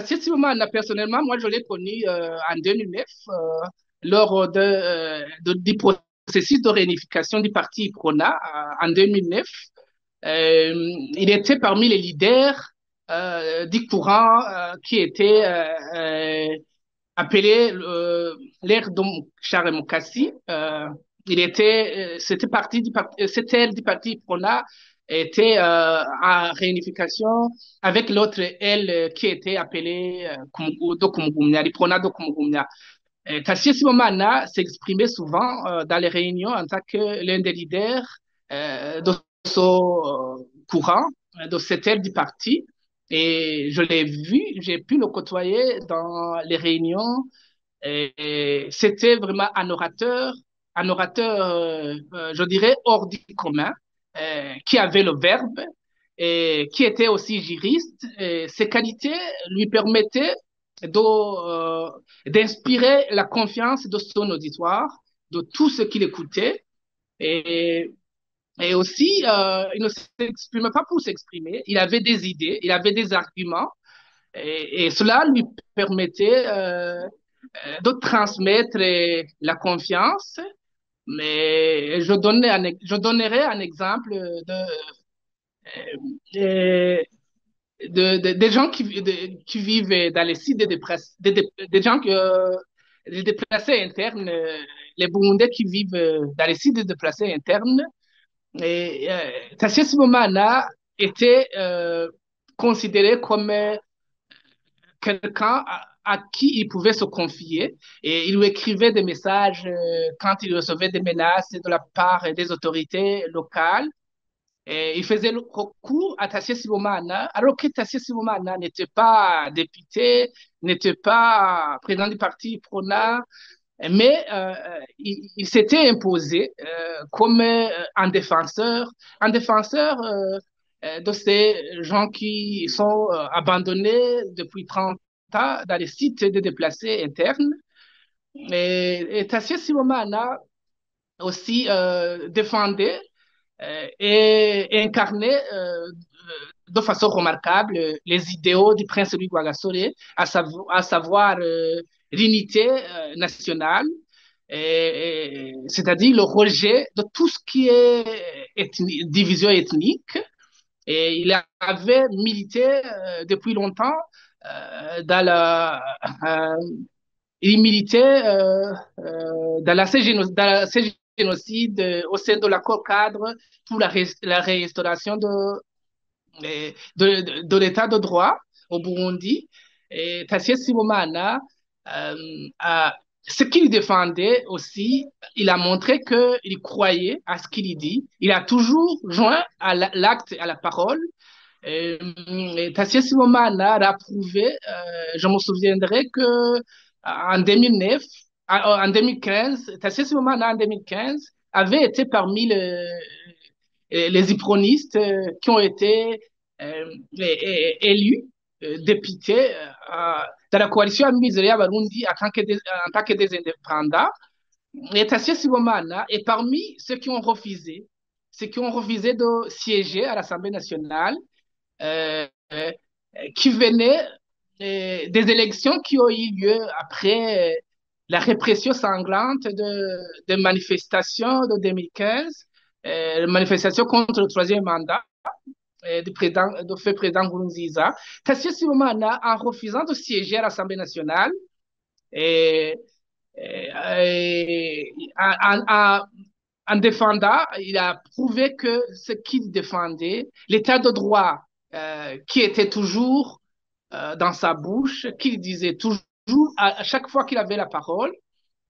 Tassir Sibomana, personnellement, moi, je l'ai connu en 2009 lors du processus de réunification du parti Prona en 2009. Il était parmi les leaders du courant qui était appelé l'ère de Charles Mukassi. C'était parti cette ère du parti Prona était en réunification avec l'autre aile qui était appelée Dokumugumya, les Prona Dokumugumya. Tassir Sibomana s'exprimait souvent dans les réunions en tant que l'un des leaders de ce courant, de cette aile du parti. Et je l'ai vu, j'ai pu le côtoyer dans les réunions. Et c'était vraiment un orateur je dirais, hors du commun, qui avait le verbe et qui était aussi juriste. Et ses qualités lui permettaient d'inspirer la confiance de son auditoire, de tout ce qu'il écoutait. Et, et aussi, il ne s'exprimait pas pour s'exprimer. Il avait des idées, il avait des arguments. Et cela lui permettait de transmettre la confiance. Mais je donnerai un exemple de, des gens qui vivent dans les sites de déplacés, des gens les déplacés internes, les Burundais qui vivent dans les sites de déplacés internes. Et Tassio Sibomana était considéré comme quelqu'un à qui il pouvait se confier et il lui écrivait des messages quand il recevait des menaces de la part des autorités locales. Et il faisait le recours à Tassio Sibomana, alors que Tassio Sibomana n'était pas député, n'était pas président du parti Prona, mais il s'était imposé comme un défenseur de ces gens qui sont abandonnés depuis 30 ans dans les sites de déplacés internes. Et Tassio Sibomana aussi défendait et incarnait de façon remarquable les idéaux du prince Louis Guagasore, à savoir l'unité nationale, c'est-à-dire le rejet de tout ce qui est division ethnique. Et il avait milité depuis longtemps dans euh, il militait dans la génocide au sein de l'accord cadre pour la restauration de l'état de droit au Burundi. Et Tassier Sibomana, euh, a, ce qu'il défendait aussi, il a montré qu'il croyait à ce qu'il dit. Il a toujours joint à l'acte, à la parole. Tassier Sibomana a prouvé, je me souviendrai que en 2009, en 2015, Tassier Sibomana en 2015 avait été parmi les hypronistes qui ont été élus députés dans la coalition Amizero Barundi en tant que des indépendants. Et Tassio Sibomana est parmi ceux qui ont refusé de siéger à l'Assemblée nationale, euh, euh, qui venaient des élections qui ont eu lieu après la répression sanglante de manifestations de 2015, manifestations contre le troisième mandat du fait président Nkurunziza. Tassio Sibomana, en refusant de siéger à l'Assemblée nationale, et, en défendant, il a prouvé que ce qu'il défendait, l'état de droit qui était toujours dans sa bouche, qu'il disait toujours à chaque fois qu'il avait la parole,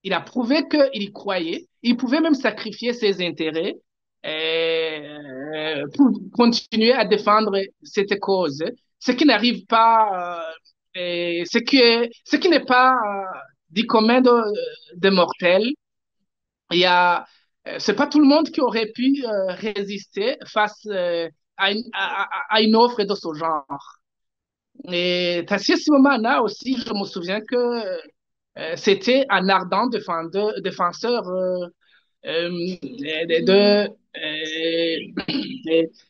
il a prouvé qu'il y croyait. Il pouvait même sacrifier ses intérêts pour continuer à défendre cette cause. Ce qui n'arrive pas, ce qui n'est pas du commun de mortels. Il y a, c'est pas tout le monde qui aurait pu résister face à une offre de ce genre. Et Tassir Sibomana aussi, je me souviens que c'était un ardent défenseur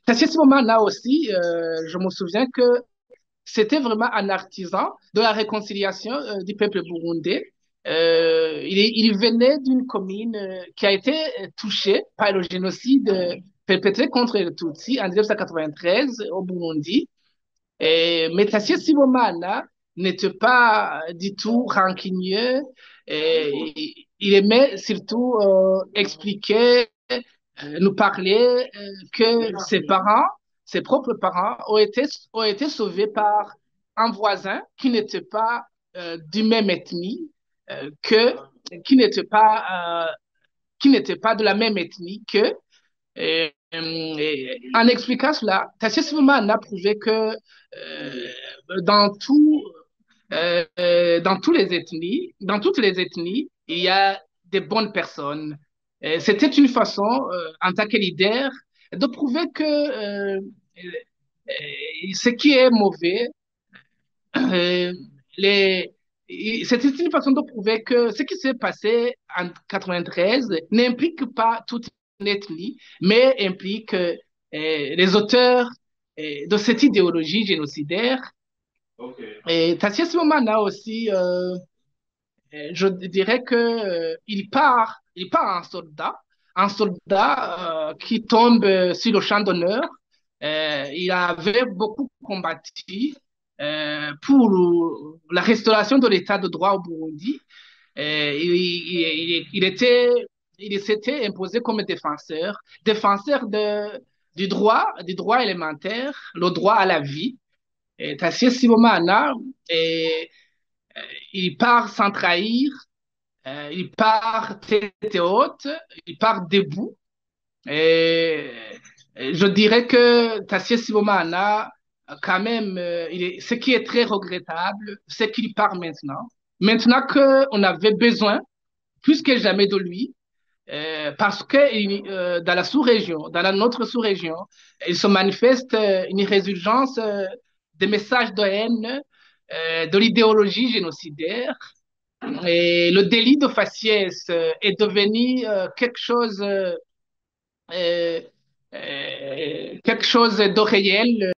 Tassir Sibomana aussi, je me souviens que c'était vraiment un artisan de la réconciliation du peuple burundais. Il venait d'une commune qui a été touchée par le génocide perpétré contre les Tutsis en 1993 au Burundi. Mais Tassio Sibomana n'était pas du tout rancunieux. Il aimait surtout expliquer, nous parler que ses parents, ses propres parents, ont été sauvés par un voisin qui n'était pas du même ethnie, que, qui n'était qui n'était pas de la même ethnie que. En expliquant cela, Tassio Sibomana a prouvé que dans tout, dans toutes les ethnies, il y a des bonnes personnes. C'était une façon, en tant que leader, de prouver que ce qui est mauvais, euh, les, c'était une façon de prouver que ce qui s'est passé en 93 n'implique pas toute une ethnie, mais implique les auteurs de cette idéologie génocidaire. Et Tassier Momana aussi, je dirais que il part un soldat qui tombe sur le champ d'honneur. Il avait beaucoup combattu pour la restauration de l'état de droit au Burundi. Il s'était imposé comme défenseur du droit élémentaire, le droit à la vie. Tassier Sibomana, et, il part sans trahir, il part tête haute, il part debout. Et je dirais que Tassier Sibomana, quand même, ce qui est très regrettable, c'est qu'il part maintenant. Maintenant qu'on avait besoin, plus que jamais, de lui, parce que dans la sous-région, notre sous-région, il se manifeste une résurgence des messages de haine, de l'idéologie génocidaire. Et le délit de faciès est devenu quelque chose de réel